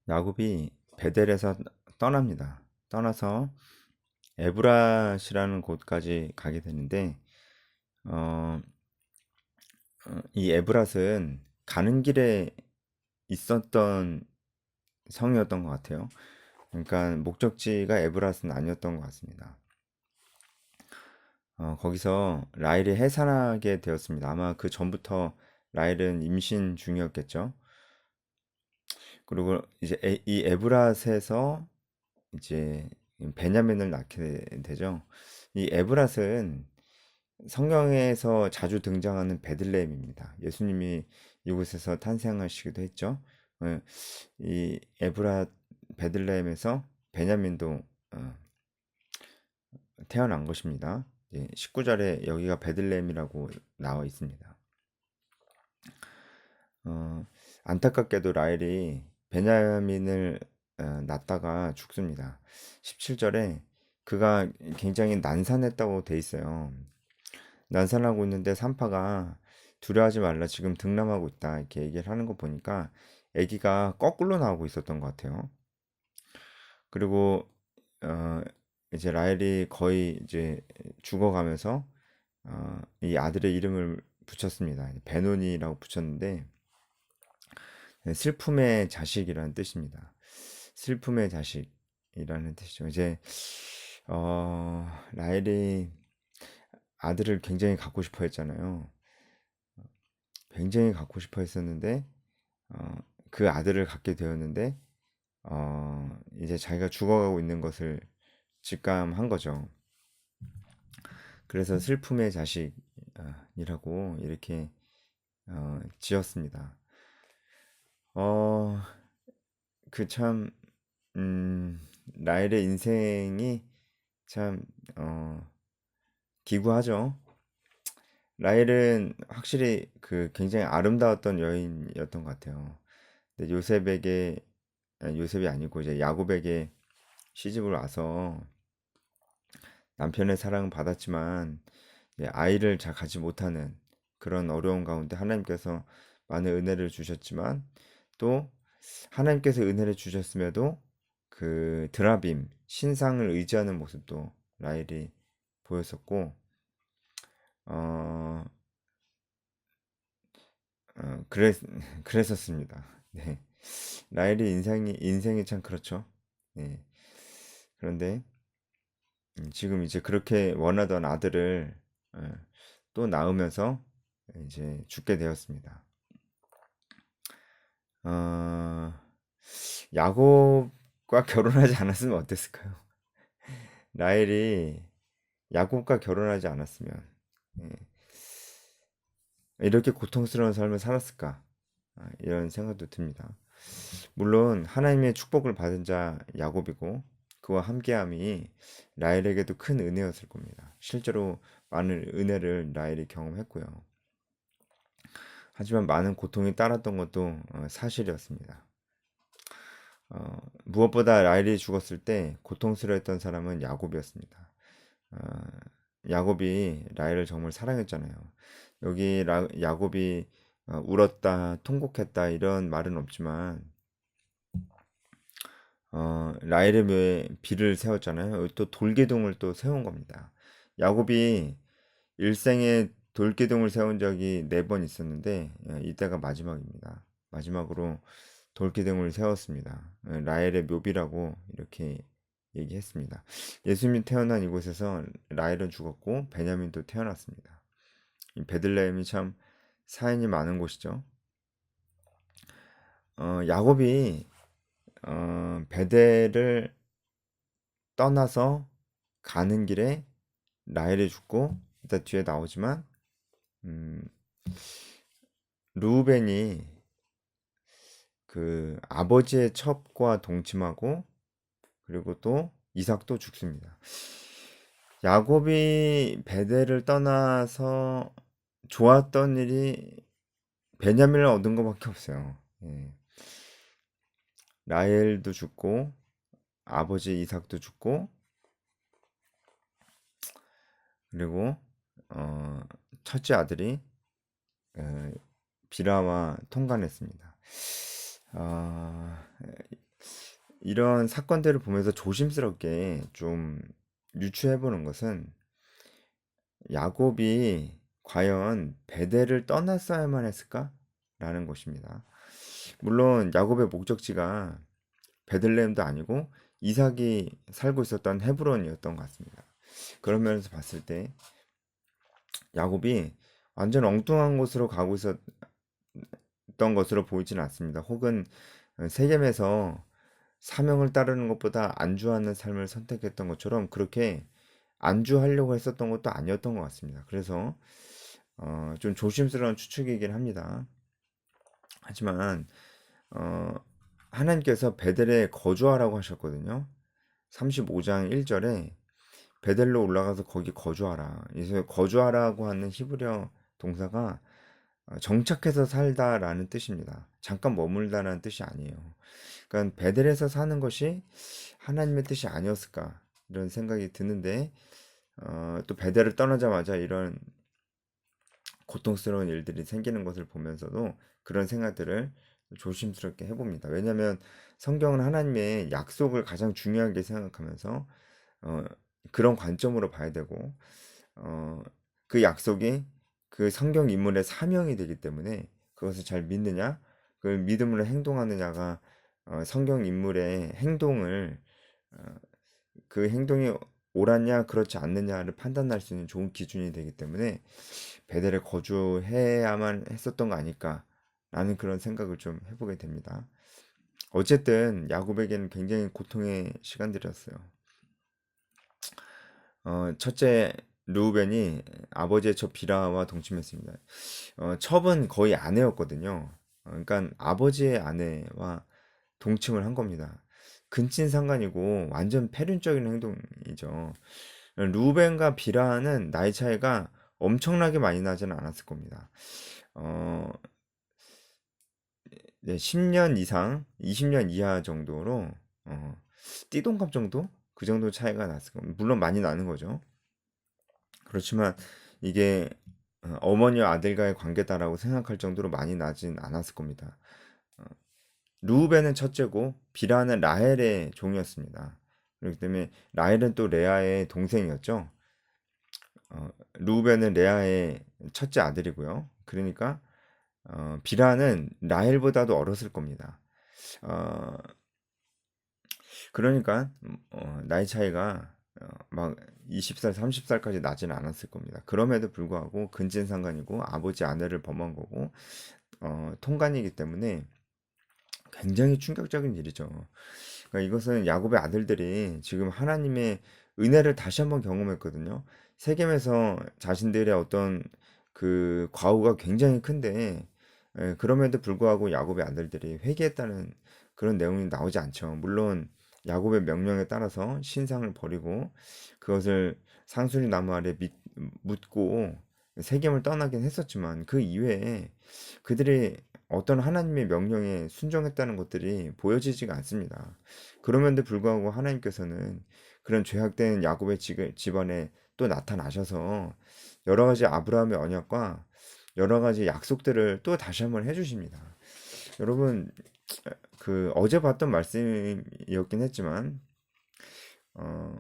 야곱이 베델에서 떠납니다. 떠나서 에브랏이라는 곳까지 가게 되는데 어, 이 에브랏은 가는 길에 있었던 성이었던 것 같아요. 그러니까 목적지가 에브랏은 아니었던 것 같습니다. 거기서 라헬이 해산하게 되었습니다. 아마 그 전부터 라헬은 임신 중이었겠죠. 그리고 이제 이 에브랏에서 이제 베냐민을 낳게 되죠. 이 에브랏은 성경에서 자주 등장하는 베들레헴입니다. 예수님이 이곳에서 탄생하시기도 했죠. 어, 이 에브랏 베들레헴에서 베냐민도 어, 태어난 것입니다. 19절에 여기가 베들레헴이라고 나와 있습니다. 어, 안타깝게도 라헬이 베냐민을 낳다가 죽습니다. 17절에 그가 굉장히 난산했다고 돼 있어요. 난산하고 있는데 산파가 두려워하지 말라 지금 등남하고 있다 이렇게 얘기를 하는 거 보니까 아기가 거꾸로 나오고 있었던 것 같아요. 그리고 어, 이제 라헬이 거의 이제 죽어가면서 이 아들의 이름을 붙였습니다. 베노니라고 붙였는데 슬픔의 자식이라는 뜻입니다. 슬픔의 자식이라는 뜻이죠. 이제 라헬이 아들을 굉장히 갖고 싶어 했잖아요. 굉장히 갖고 싶어 했었는데 어, 그 아들을 갖게 되었는데 이제 자기가 죽어가고 있는 것을 직감한 거죠. 그래서 슬픔의 자식이라고 이렇게 지었습니다. 어, 그 참, 라헬의 인생이 참, 기구하죠. 라헬은 확실히 그 굉장히 아름다웠던 여인이었던 것 같아요. 근데 요셉이 아니고 이제 야곱에게 시집을 와서 남편의 사랑은 받았지만 아이를 잘 갖지 못하는 그런 어려운 가운데 하나님께서 많은 은혜를 주셨지만 또 하나님께서 은혜를 주셨음에도 그 드라빔 신상을 의지하는 모습도 라헬이 보였었고 어, 그랬 그랬었습니다. 네. 라헬의 인생이 참 그렇죠. 네. 그런데 지금 이제 그렇게 원하던 아들을 어, 또 낳으면서 이제 죽게 되었습니다. 어, 야곱과 결혼하지 않았으면 어땠을까요? 라헬이 야곱과 결혼하지 않았으면 예, 이렇게 고통스러운 삶을 살았을까? 이런 생각도 듭니다. 물론 하나님의 축복을 받은 자 야곱이고 그와 함께함이 라헬에게도 큰 은혜였을 겁니다. 실제로 많은 은혜를 라헬이 경험했고요. 하지만 많은 고통이 따랐던 것도 사실이었습니다. 무엇보다 라헬이 죽었을 때 고통스러웠던 사람은 야곱이었습니다. 어, 야곱이 라헬을 정말 사랑했잖아요. 여기 야곱이 울었다, 통곡했다 이런 말은 없지만 라헬의 묘에 비를 세웠잖아요. 또 돌기둥을 또 세운 겁니다. 야곱이 일생에 돌기둥을 세운 적이 4번 있었는데 이때가 마지막입니다. 마지막으로 돌기둥을 세웠습니다. 라헬의 묘비라고 이렇게 얘기했습니다. 예수님이 태어난 이곳에서 라헬은 죽었고 베냐민도 태어났습니다. 이 베들레헴이 참 사연이 많은 곳이죠. 야곱이 베델을 떠나서 가는 길에 라헬이 죽고 일단 뒤에 나오지만 음, 루벤이 그 아버지의 첩과 동침하고 그리고 또 이삭도 죽습니다. 야곱이 베델을 떠나서 좋았던 일이 베냐민을 얻은 것밖에 없어요. 예. 라헬도 죽고 아버지 이삭도 죽고 그리고 어, 첫째 아들이 에, 비라와 통관했습니다. 어, 이런 사건들을 보면서 조심스럽게 좀 유추해 보는 것은 야곱이 과연 베델을 떠났어야만 했을까라는 것입니다. 물론 야곱의 목적지가 베들레헴도 아니고 이삭이 살고 있었던 헤브론이었던 것 같습니다. 그런 면에서 봤을 때 야곱이 완전 엉뚱한 곳으로 가고 있었던 것으로 보이지는 않습니다. 혹은 세겜에서 사명을 따르는 것보다 안주하는 삶을 선택했던 것처럼 그렇게 안주하려고 했었던 것도 아니었던 것 같습니다. 그래서 좀 조심스러운 추측이긴 합니다. 하지만 어, 하나님께서 베델에 거주하라고 하셨거든요. 35장 1절에 베델로 올라가서 거기 거주하라. 그래서 거주하라고 하는 히브리어 동사가 정착해서 살다라는 뜻입니다. 잠깐 머물다라는 뜻이 아니에요. 그러니까 베델에서 사는 것이 하나님의 뜻이 아니었을까 이런 생각이 드는데 또 베델을 떠나자마자 이런 고통스러운 일들이 생기는 것을 보면서도 그런 생각들을 조심스럽게 해봅니다. 왜냐하면 성경은 하나님의 약속을 가장 중요하게 생각하면서 어, 그런 관점으로 봐야 되고 어, 그 약속이 그 성경 인물의 사명이 되기 때문에 그것을 잘 믿느냐, 그 믿음으로 행동하느냐가 성경 인물의 행동을 어, 그 행동이 옳았냐 그렇지 않느냐를 판단할 수 있는 좋은 기준이 되기 때문에 베델에 거주해야만 했었던 거 아닐까라는 그런 생각을 좀 해보게 됩니다. 어쨌든 야곱에게는 굉장히 고통의 시간들이었어요. 첫째 르우벤이 아버지의 첩 비라와 동침했습니다. 첩은 거의 아내였거든요. 그러니까 아버지의 아내와 동침을 한 겁니다. 근친상간이고 완전 패륜적인 행동이죠. 루벤과 비라는 나이 차이가 엄청나게 많이 나지는 않았을 겁니다. 어, 네, 10년 이상, 20년 이하 정도로 띠동갑 정도? 그 정도 차이가 났을 겁니다. 물론 많이 나는 거죠. 그렇지만 이게 어머니와 아들과의 관계다라고 생각할 정도로 많이 나진 않았을 겁니다. 어, 루벤은 첫째고 비라는 라헬의 종이었습니다. 그렇기 때문에 라헬은 또 레아의 동생이었죠. 루벤은 레아의 첫째 아들이고요. 그러니까 비라는 라헬보다도 어렸을 겁니다. 어, 그러니까 나이 차이가 막 20살, 30살까지 나지는 않았을 겁니다. 그럼에도 불구하고 근친상간이고 아버지 아내를 범한 거고 통간이기 때문에 굉장히 충격적인 일이죠. 그러니까 이것은 야곱의 아들들이 지금 하나님의 은혜를 다시 한번 경험했거든요. 세겜에서 자신들의 어떤 그 과오가 굉장히 큰데 그럼에도 불구하고 야곱의 아들들이 회개했다는 그런 내용이 나오지 않죠. 물론 야곱의 명령에 따라서 신상을 버리고 그것을 상수리 나무 아래 묻고 세겜을 떠나긴 했었지만 그 이외에 그들이 어떤 하나님의 명령에 순종했다는 것들이 보여지지가 않습니다. 그럼에도 불구하고 하나님께서는 그런 죄악된 야곱의 집안에 또 나타나셔서 여러 가지 아브라함의 언약과 여러 가지 약속들을 또 다시 한번 해주십니다. 여러분, 그 어제 봤던 말씀이었긴 했지만, 어,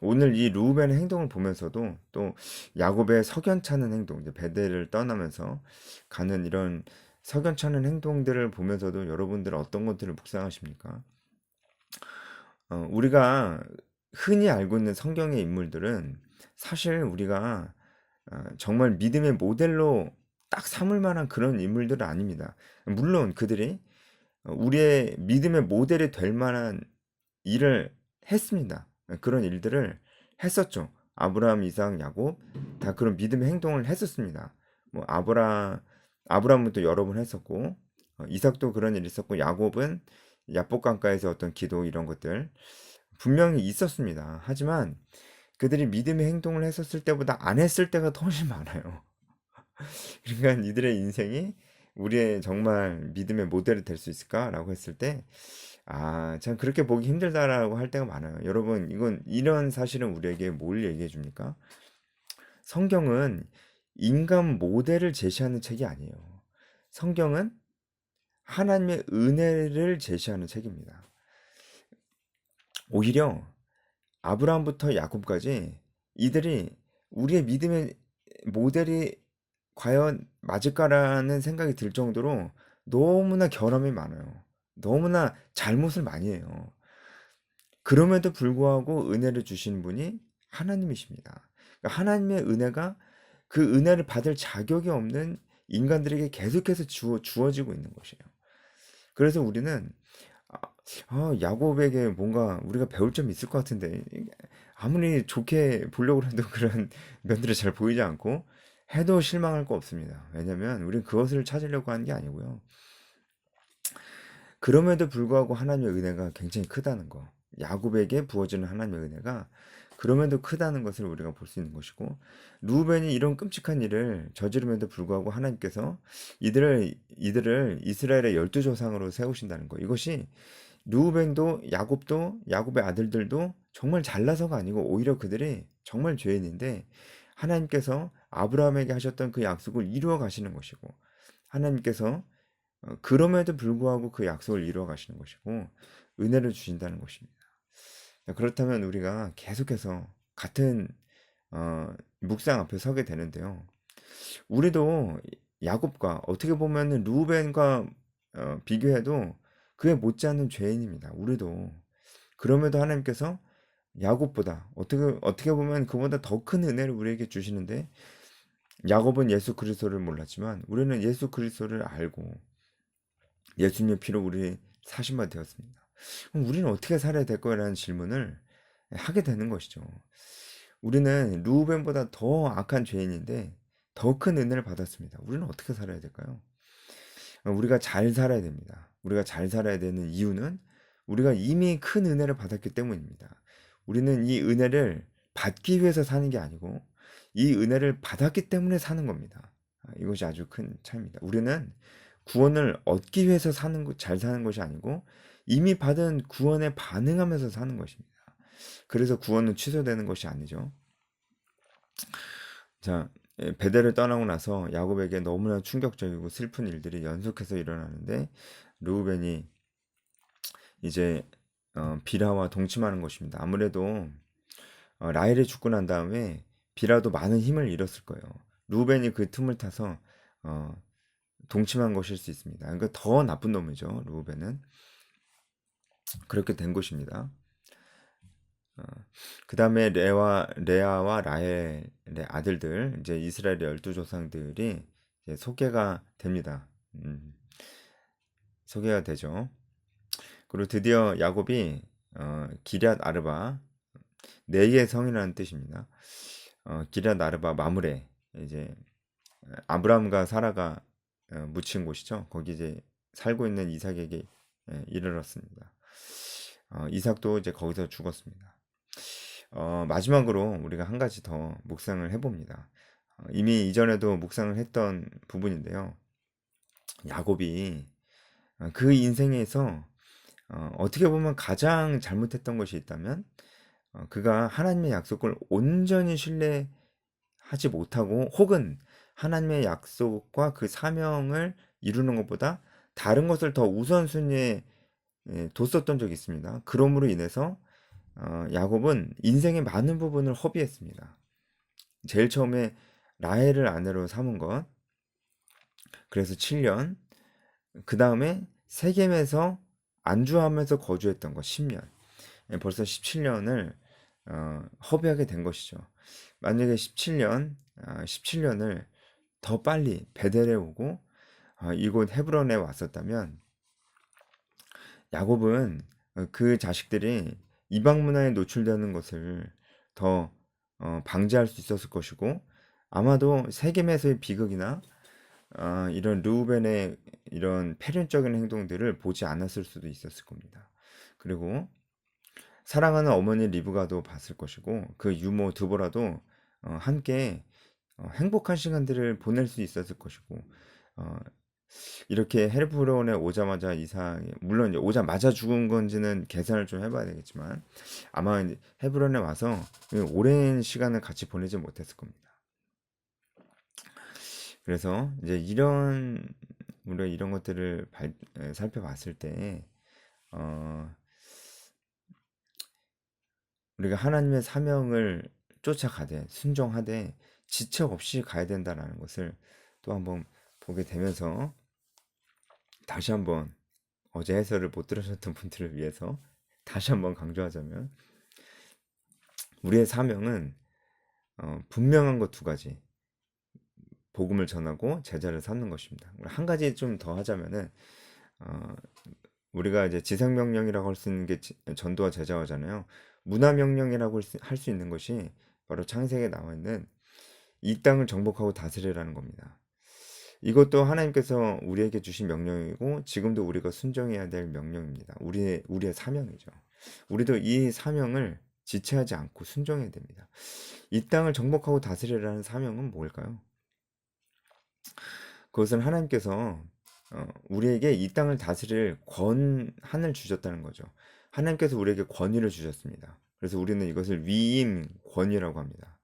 오늘 이 루벤의 행동을 보면서도 또 야곱의 석연찮은 행동, 이제 베델을 떠나면서 가는 이런 석연찮은 행동들을 보면서도 여러분들은 어떤 것들을 묵상하십니까? 우리가 흔히 알고 있는 성경의 인물들은 사실 우리가 정말 믿음의 모델로 딱 삼을 만한 그런 인물들은 아닙니다. 물론 그들이 우리의 믿음의 모델이 될 만한 일을 했습니다. 그런 일들을 했었죠. 아브라함, 이삭, 야곱 다 그런 믿음의 행동을 했었습니다. 뭐 아브라함은 또 여러 번 했었고 이삭도 그런 일이 있었고 야곱은 야복강가에서 어떤 기도 이런 것들 분명히 있었습니다. 하지만 그들이 믿음의 행동을 했었을 때보다 안 했을 때가 더 훨씬 많아요. 그러니까 이들의 인생이 우리의 정말 믿음의 모델이 될 수 있을까라고 했을 때, 참 그렇게 보기 힘들다라고 할 때가 많아요. 여러분, 이런 사실은 우리에게 뭘 얘기해 줍니까? 성경은 인간 모델을 제시하는 책이 아니에요. 성경은 하나님의 은혜를 제시하는 책입니다. 오히려 아브라함부터 야곱까지 이들이 우리의 믿음의 모델이 과연 맞을까라는 생각이 들 정도로 너무나 결함이 많아요. 너무나 잘못을 많이 해요. 그럼에도 불구하고 은혜를 주신 분이 하나님이십니다. 그러니까 하나님의 은혜가 그 은혜를 받을 자격이 없는 인간들에게 계속해서 주어지고 있는 것이에요. 그래서 우리는 아, 야곱에게 뭔가 우리가 배울 점이 있을 것 같은데 아무리 좋게 보려고 해도 그런 면들이 잘 보이지 않고 해도 실망할 거 없습니다. 왜냐면 우리는 그것을 찾으려고 하는 게 아니고요. 그럼에도 불구하고 하나님의 은혜가 굉장히 크다는 거. 야곱에게 부어지는 하나님의 은혜가 그럼에도 크다는 것을 우리가 볼 수 있는 것이고, 루벤이 이런 끔찍한 일을 저지름에도 불구하고 하나님께서 이들을 이스라엘의 12조상으로 세우신다는 거. 이것이 루벤도 야곱도 야곱의 아들들도 정말 잘나서가 아니고 오히려 그들이 정말 죄인인데 하나님께서 아브라함에게 하셨던 그 약속을 이루어 가시는 것이고, 하나님께서 그럼에도 불구하고 그 약속을 이루어 가시는 것이고 은혜를 주신다는 것입니다. 그렇다면 우리가 계속해서 같은 묵상 앞에 서게 되는데요. 우리도 야곱과 어떻게 보면 루벤과 비교해도 그에 못지않는 죄인입니다. 우리도 그럼에도 하나님께서 야곱보다 어떻게 보면 그보다 더 큰 은혜를 우리에게 주시는데, 야곱은 예수 그리스도를 몰랐지만 우리는 예수 그리스도를 알고 예수님의 피로 우리 사신 바 되었습니다. 그럼 우리는 어떻게 살아야 될 거라는 질문을 하게 되는 것이죠. 우리는 루벤보다 더 악한 죄인인데 더 큰 은혜를 받았습니다. 우리는 어떻게 살아야 될까요? 우리가 잘 살아야 됩니다. 우리가 잘 살아야 되는 이유는 우리가 이미 큰 은혜를 받았기 때문입니다. 우리는 이 은혜를 받기 위해서 사는 게 아니고 이 은혜를 받았기 때문에 사는 겁니다. 이것이 아주 큰 차이입니다. 우리는 구원을 얻기 위해서 잘 사는 것이 아니고 이미 받은 구원에 반응하면서 사는 것입니다. 그래서 구원은 취소되는 것이 아니죠. 자, 베델을 떠나고 나서 야곱에게 너무나 충격적이고 슬픈 일들이 연속해서 일어나는데 르우벤이 이제 비라와 동침하는 것입니다. 아무래도 라헬이 죽고 난 다음에 비라도 많은 힘을 잃었을 거예요. 르우벤이 그 틈을 타서 어, 동침한 것일 수 있습니다. 그러니까 더 나쁜 놈이죠. 르우벤은 그렇게 된 것입니다. 그 다음에 레아와 라헬의 아들들, 이제 이스라엘의 12조상들이 이제 소개가 됩니다. 소개가 되죠. 그리고 드디어 야곱이 기럇 아르바, 네 개의 성이라는 뜻입니다. 기럇 아르바 마므레, 이제 아브라함과 사라가 묻힌 곳이죠. 거기 이제 살고 있는 이삭에게 이르렀습니다. 이삭도 이제 거기서 죽었습니다. 마지막으로 우리가 한 가지 더 묵상을 해봅니다. 이미 이전에도 묵상을 했던 부분인데요. 야곱이 그 인생에서 어떻게 보면 가장 잘못했던 것이 있다면 그가 하나님의 약속을 온전히 신뢰하지 못하고 혹은 하나님의 약속과 그 사명을 이루는 것보다 다른 것을 더 우선순위에 뒀었던 적이 있습니다. 그러므로 인해서 야곱은 인생의 많은 부분을 허비했습니다. 제일 처음에 라헬을 아내로 삼은 것, 그래서 7년, 그 다음에 세겜에서 안주하면서 거주했던 것 10년, 벌써 17년을 허비하게 된 것이죠. 만약에 17년을 더 빨리 베델에 오고 이곳 헤브론에 왔었다면 야곱은 그 자식들이 이방 문화에 노출되는 것을 더 방지할 수 있었을 것이고, 아마도 세겜에서의 비극이나 이런 르우벤의 이런 패륜적인 행동들을 보지 않았을 수도 있었을 겁니다. 그리고 사랑하는 어머니 리브가도 봤을 것이고 그 유모 드보라도 함께 행복한 시간들을 보낼 수 있었을 것이고, 어, 이렇게 헤브론에 오자마자 이삭이 물론 이제 오자마자 죽은 건지는 계산을 좀 해봐야 되겠지만 아마 이제 헤브론에 와서 오랜 시간을 같이 보내지 못했을 겁니다. 그래서 이제 우리가 이런 것들을 살펴봤을 때 어, 우리가 하나님의 사명을 쫓아가되 순종하되 지체 없이 가야 된다는 것을 또 한번 보게 되면서 다시 한번 어제 해설을 못 들으셨던 분들을 위해서 다시 한번 강조하자면 우리의 사명은 분명한 것 두 가지 복음을 전하고 제자를 삼는 것입니다. 한 가지 좀 더 하자면은 어, 우리가 이제 지상명령이라고 할 수 있는 게 전도와 제자화잖아요. 문화명령이라고 할 수 있는 것이 바로 창세기에 나와 있는 이 땅을 정복하고 다스리라는 겁니다. 이것도 하나님께서 우리에게 주신 명령이고 지금도 우리가 순종해야 될 명령입니다. 우리의 사명이죠. 우리도 이 사명을 지체하지 않고 순종해야 됩니다. 이 땅을 정복하고 다스리라는 사명은 뭘까요? 그것은 하나님께서 우리에게 이 땅을 다스릴 권한을 주셨다는 거죠. 하나님께서 우리에게 권위를 주셨습니다. 그래서 우리는 이것을 위임 권위라고 합니다.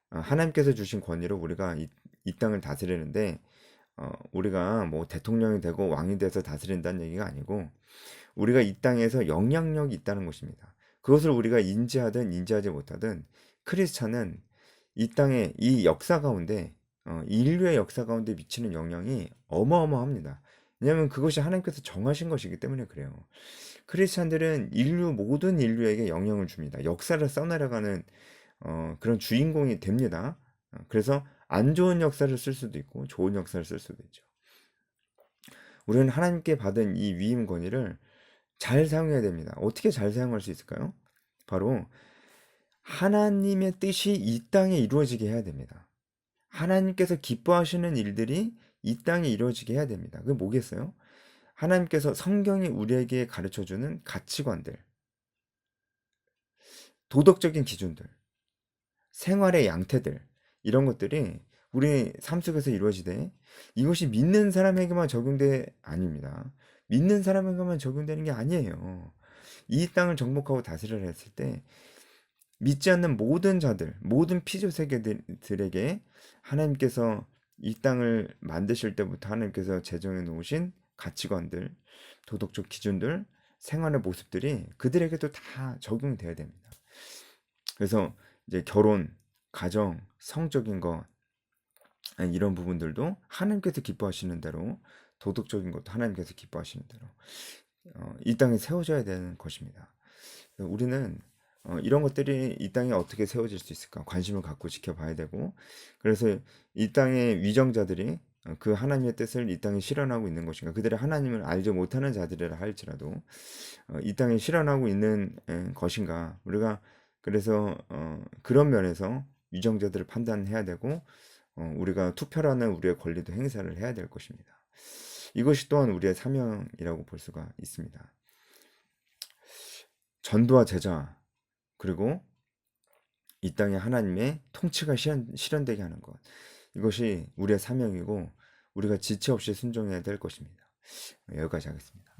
하나님께서 주신 권위로 우리가 이 땅을 다스리는데 우리가 뭐 대통령이 되고 왕이 돼서 다스린다는 얘기가 아니고 우리가 이 땅에서 영향력이 있다는 것입니다. 그것을 우리가 인지하든 인지하지 못하든 크리스찬은 이 땅의 이 역사 가운데 인류의 역사 가운데 미치는 영향이 어마어마합니다. 왜냐하면 그것이 하나님께서 정하신 것이기 때문에 그래요. 크리스찬들은 모든 인류에게 영향을 줍니다. 역사를 써나가는 그런 주인공이 됩니다. 그래서 안 좋은 역사를 쓸 수도 있고 좋은 역사를 쓸 수도 있죠. 우리는 하나님께 받은 이 위임 권위를 잘 사용해야 됩니다. 어떻게 잘 사용할 수 있을까요? 바로 하나님의 뜻이 이 땅에 이루어지게 해야 됩니다. 하나님께서 기뻐하시는 일들이 이 땅에 이루어지게 해야 됩니다. 그게 뭐겠어요? 하나님께서 성경이 우리에게 가르쳐주는 가치관들, 도덕적인 기준들, 생활의 양태들, 이런 것들이 우리 삶 속에서 이루어지되 이것이 믿는 사람에게만 적용돼 아닙니다. 믿는 사람에게만 적용되는 게 아니에요. 이 땅을 정복하고 다스리려 했을 때 믿지 않는 모든 자들, 모든 피조 세계들에게 하나님께서 이 땅을 만드실 때부터 하나님께서 제정해 놓으신 가치관들, 도덕적 기준들, 생활의 모습들이 그들에게도 다 적용이 돼야 됩니다. 그래서 이제 결혼, 가정, 성적인 것 이런 부분들도 하나님께서 기뻐하시는 대로 도덕적인 것도 하나님께서 기뻐하시는 대로 이 땅에 세워져야 되는 것입니다. 우리는 이런 것들이 이 땅에 어떻게 세워질 수 있을까 관심을 갖고 지켜봐야 되고 그래서 이 땅의 위정자들이 그 하나님의 뜻을 이 땅에 실현하고 있는 것인가 그들의 하나님을 알지 못하는 자들이라 할지라도 이 땅에 실현하고 있는 것인가 우리가 그래서 그런 면에서 위정자들을 판단해야 되고 우리가 투표라는 우리의 권리도 행사를 해야 될 것입니다. 이것이 또한 우리의 사명이라고 볼 수가 있습니다. 전도와 제자 그리고 이 땅에 하나님의 통치가 실현되게 하는 것 이것이 우리의 사명이고 우리가 지체 없이 순종해야 될 것입니다. 여기까지 하겠습니다.